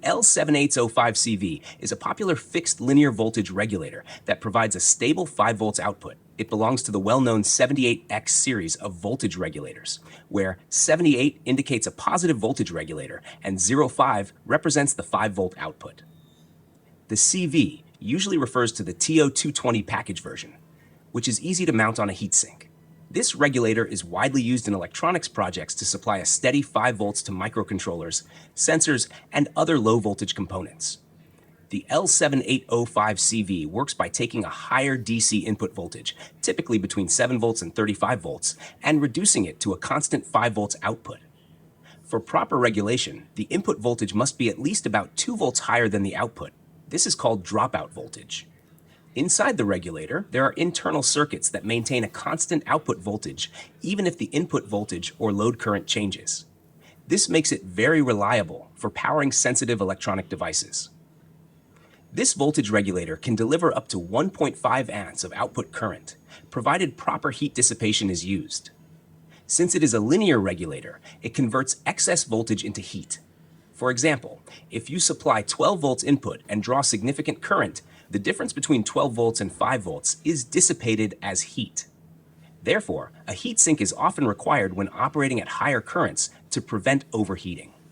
L7805CV is a popular fixed linear voltage regulator that provides a stable 5 volts output. It belongs to the well-known 78X series of voltage regulators, where 78 indicates a positive voltage regulator and 05 represents the 5 volt output. The CV usually refers to the TO220 package version, which is easy to mount on a heatsink. This regulator is widely used in electronics projects to supply a steady 5 volts to microcontrollers, sensors, and other low-voltage components. The L7805CV works by taking a higher DC input voltage, typically between 7 volts and 35 volts, and reducing it to a constant 5 volts output. For proper regulation, the input voltage must be at least about 2 volts higher than the output. This is called dropout voltage. Inside the regulator, there are internal circuits that maintain a constant output voltage, even if the input voltage or load current changes. This makes it very reliable for powering sensitive electronic devices. This voltage regulator can deliver up to 1.5 amps of output current, provided proper heat dissipation is used. Since it is a linear regulator, it converts excess voltage into heat. For example, if you supply 12 volts input and draw significant current, the difference between 12 volts and 5 volts is dissipated as heat. Therefore, a heatsink is often required when operating at higher currents to prevent overheating.